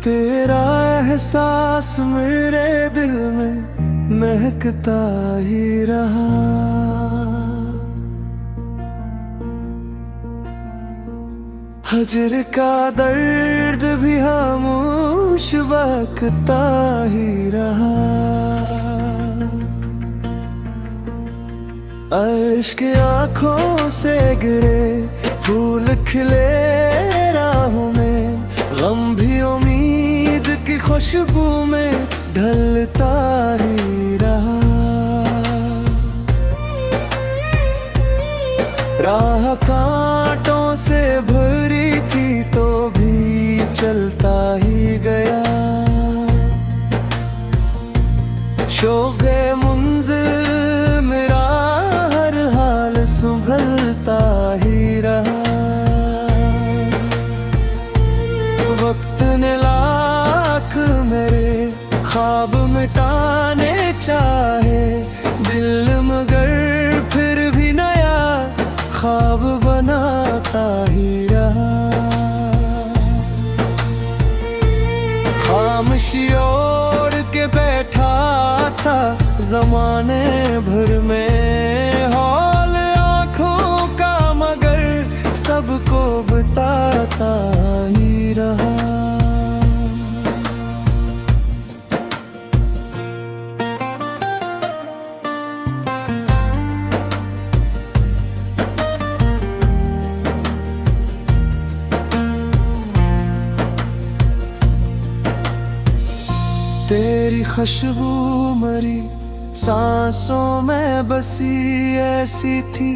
तेरा एहसास मेरे दिल में महकता ही रहा। हजर का दर्द भी खामोश बकता ही रहा। इश्क आँखों से गिरे फूल खिले राहों में, गम भी उम्मीद की खुशबू में ढलता ही रहा। राह कांटों से भरी थी तो भी चलता ही गया। शोगे मुंजिल मेरा हर हाल संभलता ही रहा। वक्त ने लाख मेरे ख्वाब मिटाने चाहे दिल, मगर फिर भी नया ख्वाब बनाता ही रहा। खामोशी ओढ़ के बैठा था जमाने भर में हौल आँखों का, मगर सबको बताता ही रहा। तेरी खुशबू मरी सांसों में बसी ऐसी थी,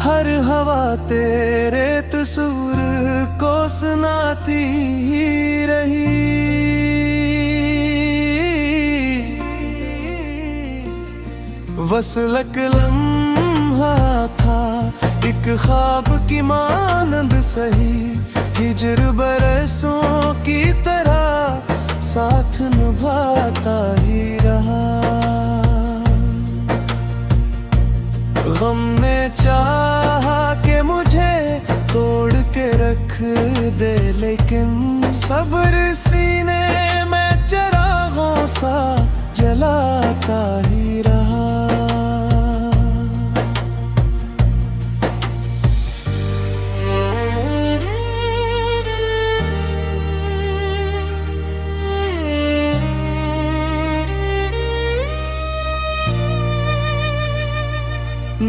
हर हवा तेरे तस्वीर को सुनाती ही रही। वसलक लम्हा था एक ख्वाब की मानंद सही, हिजर बरसों की तरह साथ निभाता ही रहा। गम ने चाहा कि मुझे तोड़ के रख दे, लेकिन सब्र सीने में चिरागों सा जलाता ही रहा।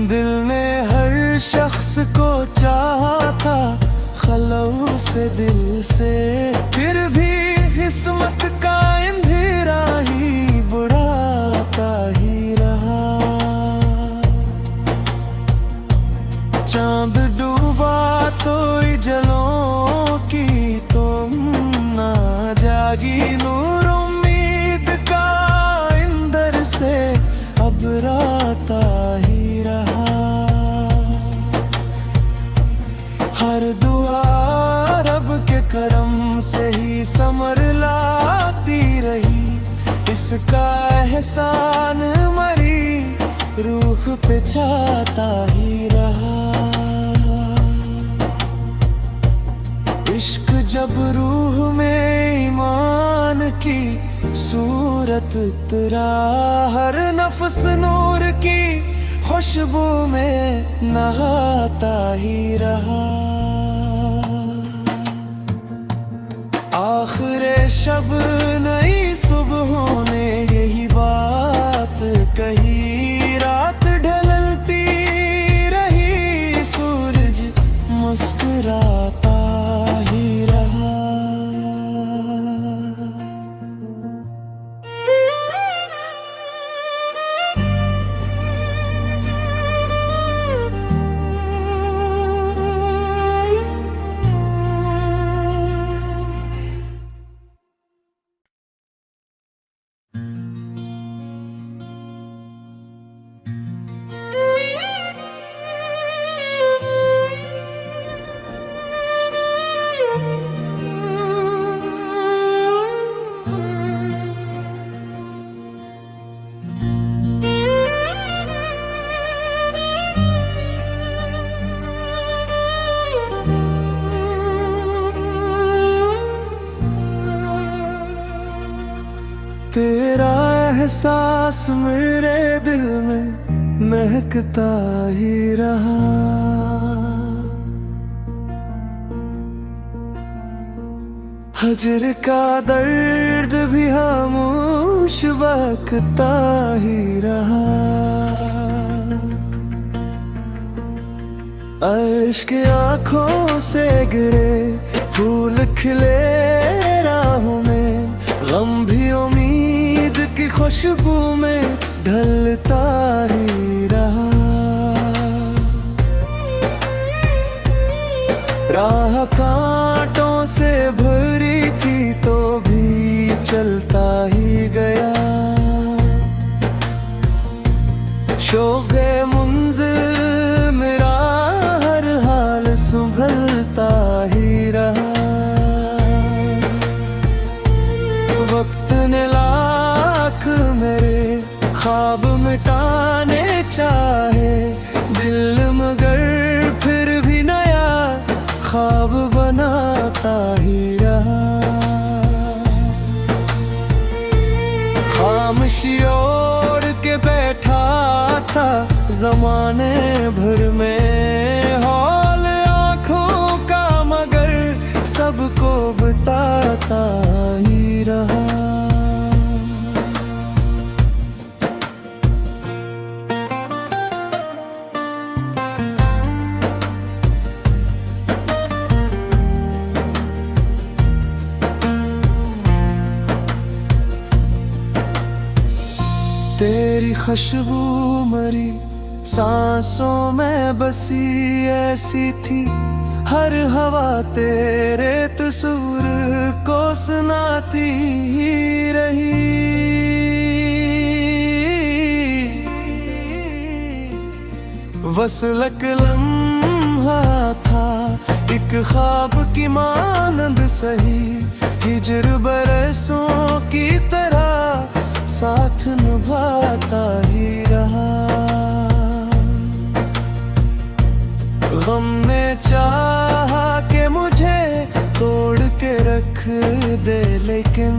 दिल ने हर शख्स को चाहा था खलौस से दिल से, फिर भी किस्मत का अंधेरा ही बुढ़ाता ही रहा। चांद डूबा तो जलों की तुम ना जागी, नूर उम्मीद का इंदर से अब राता ही रहा। हर दुआ रब के करम से ही समर लाती रही, इसका एहसान मरी रूह पे छाता ही रहा। इश्क जब रूह में ईमान की सूरत उतरा, हर नफ्स नूर की खुशबू में नहाता ही रहा। आखिरे शब नई सुबहों ने यही बात कही, रात ढलती रही सूरज मुस्कुराता ही रहा। एहसास मेरे दिल में महकता ही रहा। हजर का दर्द भी खामोश बकता ही रहा। अश्क आँखों से गिरे, फूल खिले राहों में, गम भी उम्मीद की खुशबू में ढलता ही रहा। राह कांटों से भरी थी तो भी चलता ही गया। शौक़े मुंज़िल मेरा हर हाल संभलता ही रहा। वक्त ने लाख मेरे ख्वाब मिटाने चाहे, दिल मगर फिर भी नया ख्वाब बनाता ही रहा। खामोशी ओढ़ के बैठा था ज़माने भर में, हौल आँखों का मगर सबको बताता ही रहा। तेरी खुशबू मरी सांसों में बसी ऐसी थी, हर हवा तेरे तस्वीर को सुनाती ही रही। वसलक लम्हा था एक ख्वाब की मानंद सही, हिजर बरसों की तरह साथ निभाता ही रहा। गम ने चाहा कि मुझे तोड़ के रख दे, लेकिन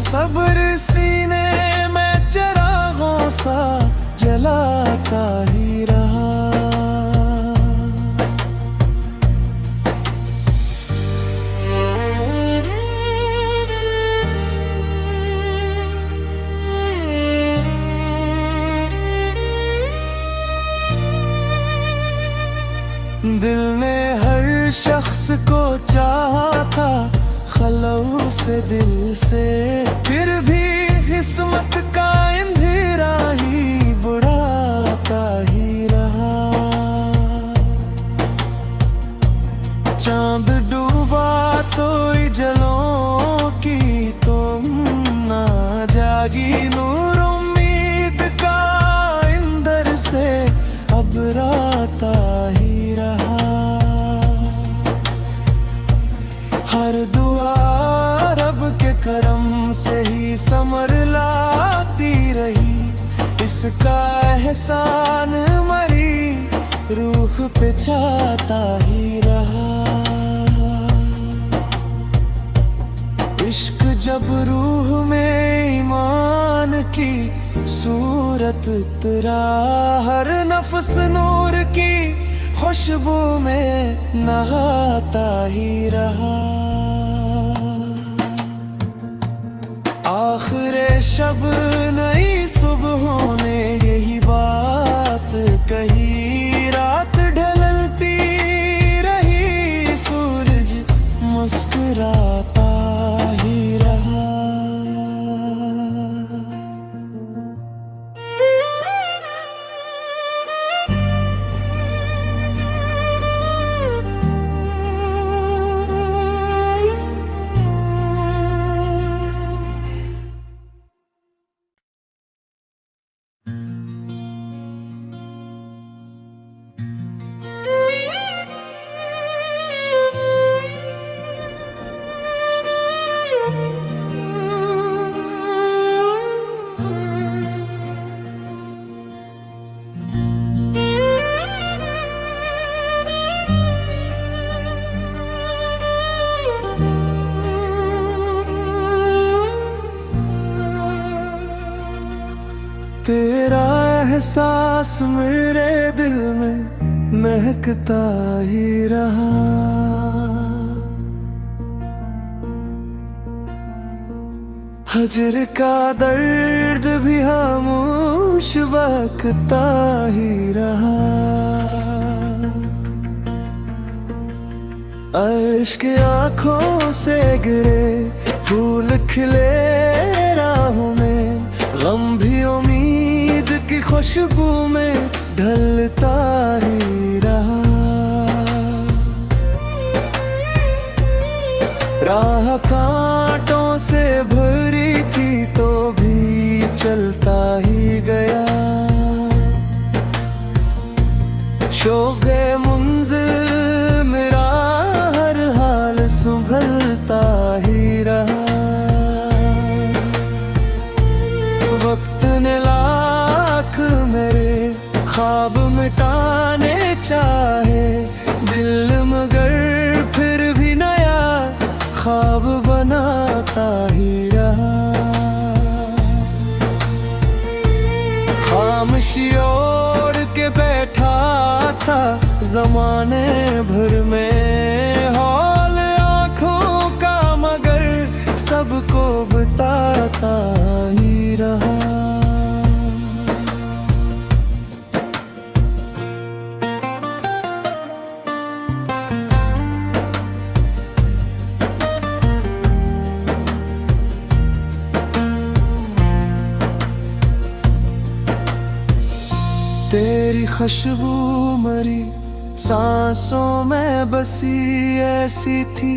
सब्र सीने में चिरागों सा जलाता ही रहा। दिल ने हर शख्स को चाहा था खलौ से दिल से, फिर भी किस्मत का अंधेरा ही बुढ़ाता ही रहा। चांद डूबा तो जलों की तुम ना जागी, नूर उम्मीद का इंदर से अब राता ही रहा। हर दुआ रब के करम से ही समर लाती रही, इसका एहसान मरी रूह पे छाता ही रहा। इश्क जब रूह में ईमान की सूरत उतरा, हर नफ्स नूर की खुशबू में नहाता ही रहा। आखिरे शब नई सुबहों ने यही बात कही, रात ढलती रही सूरज मुस्कुराता एहसास मेरे दिल में महकता ही रहा। हजर का दर्द भी खामोश बकता ही रहा। अश्क आँखों से गिरे, फूल खिले राहों में, गम भी उम्मीद की खुशबू में ढलता ही रहा। राह कांटों से भरी थी तो भी चलता ही गया। शोक़े मुंज़िल मेरा हर हाल संभलता ही रहा। वक्त ने लाख मेरे ख्वाब मिटाने चाहे दिल, मगर फिर भी नया ख्वाब बनाता ही रहा। खामोशी ओढ़ के बैठा था ज़माने भर में हौल आँखों का, मगर सबको बताता ही रहा। तेरी खुशबू मरी सांसों में बसी ऐसी थी,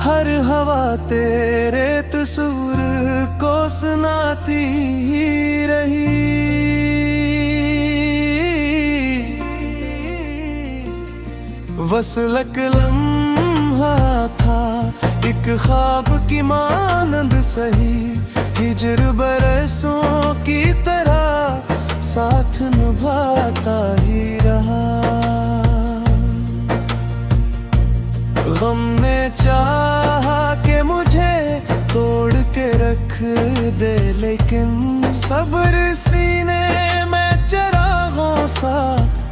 हर हवा तेरे तस्वीर को सुनाती ही रही। वसलक लम्हा था एक ख्वाब की मानंद सही, हिजर बरसों की तरह साथ निभाता ही रहा। गम ने चाहा कि मुझे तोड़ के रख दे, लेकिन सब्र सीने में चिरागों सा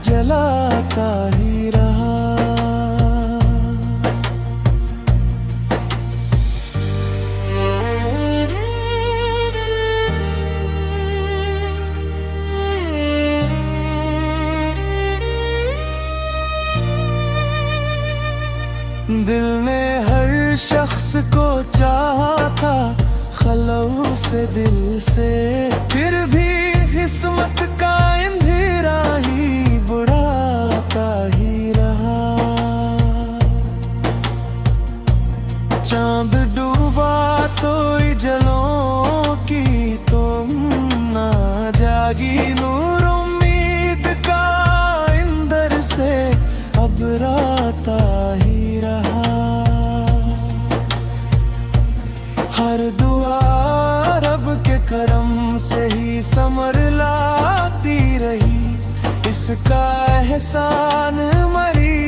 जलाता ही रहा। दिल ने हर शख्स को चाहा था खलौस दिल से, फिर भी किस्मत का अंधेरा ही बुढ़ाता ही रहा। चांद डूबा तो जलों की तुम ना जागी, नूर उम्मीद का इंदर से अब राता ही रहा। हर दुआ रब के करम से ही समर लाती रही, इसका एहसान मरी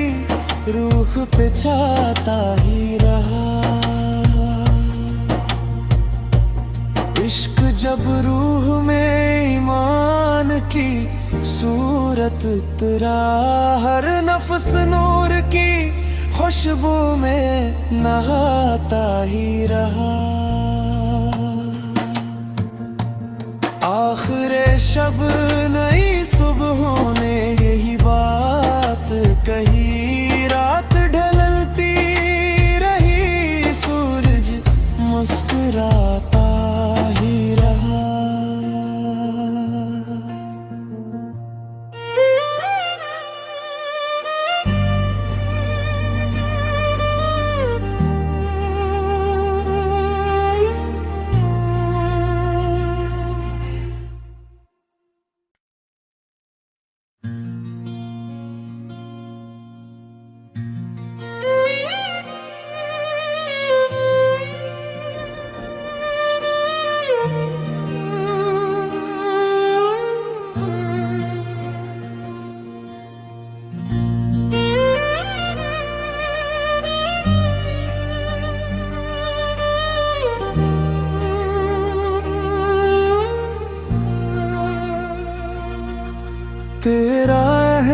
रूह पे छाता ही रहा। इश्क जब रूह में ईमान की सूरत उतरा, हर नफ्स नूर की खुशबू में नहाता ही रहा। आखिरे शब नई सुबहों ने यही बात कही, रात ढलती रही सूरज मुस्कुराता ही रहा।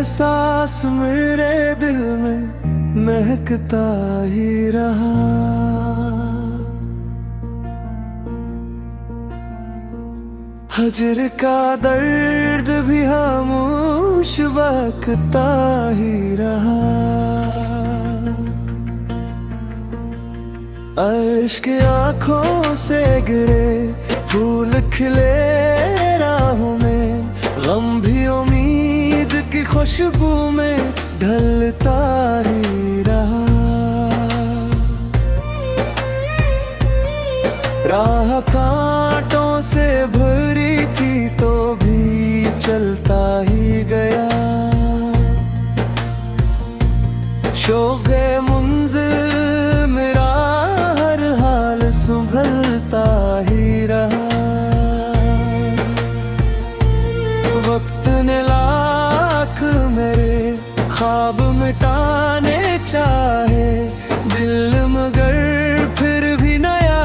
एहसास मेरे दिल में महकता ही रहा। हजर का दर्द भी खामोश बकता ही रहा। अश्क आँखों से गिरे, फूल खिले राहों में, गम भी उम्मीद की खुशबू में ढलता ही रहा। राह कांटों से भरी थी तो भी चलता ही गया। शौक़े मुंज़िल मेरा हर हाल संभलता ही रहा। वक्त ने लाख मेरे ख्वाब मिटाने चाहे, दिल मगर फिर भी नया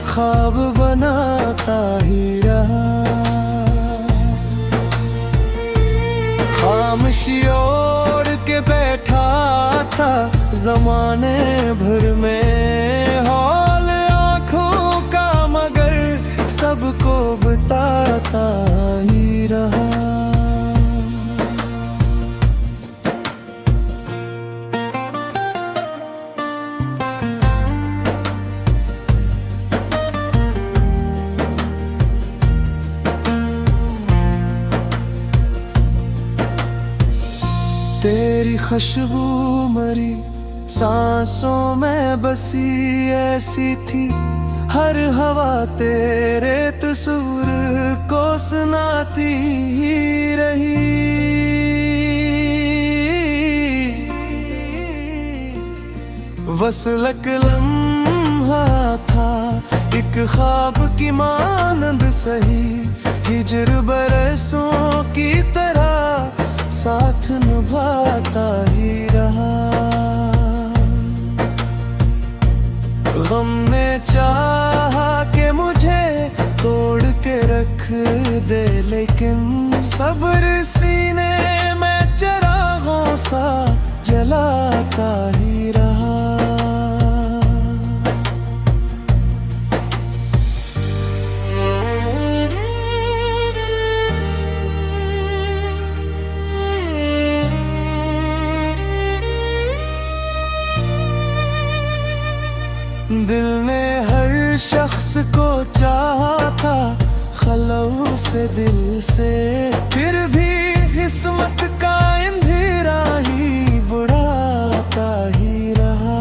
ख्वाब बनाता ही रहा। खामोशी ओढ़ के बैठा था ज़माने भर में, हौल आँखों का मगर सबको बताता ही रहा। तेरी खुशबू मरी सांसों में बसी ऐसी थी, हर हवा तेरे तस्वीर को सुनाती ही रही। वसलक लम्हा था एक ख्वाब की मानंद सही, हिजर बरसों की तरह साथ निभाता ही रहा। गम ने चाहा कि मुझे तोड़ के रख दे, लेकिन सब्र सीने में चिरागों सा जलाता ही रहा। दिल ने हर शख्स को चाहा था खलौ से दिल से, फिर भी किस्मत का अंधेरा ही बुढ़ाता ही रहा।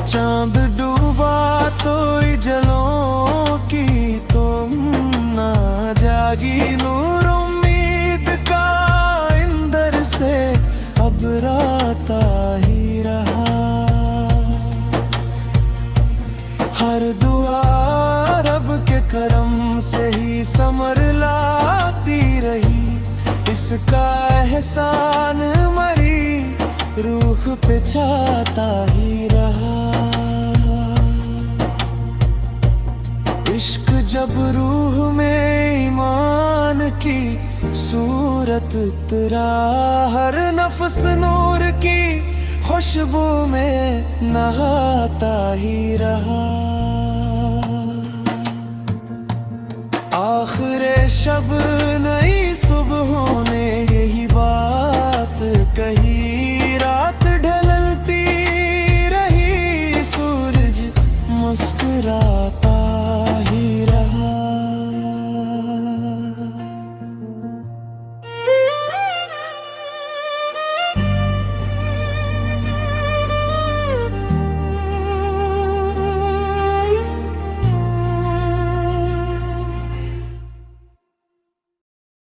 चांद डूबा तो जलों की तुम ना जागी, नूर उम्मीद का इंदर से अब राता ही रहा। हर दुआ रब के करम से ही समर लाती रही, इसका एहसान मरी रूह पे छाता ही रहा। इश्क जब रूह में ईमान की सूरत उतरा, हर नफ्स नूर की खुशबू में नहाता ही रहा। आखिरे शब नई सुबहों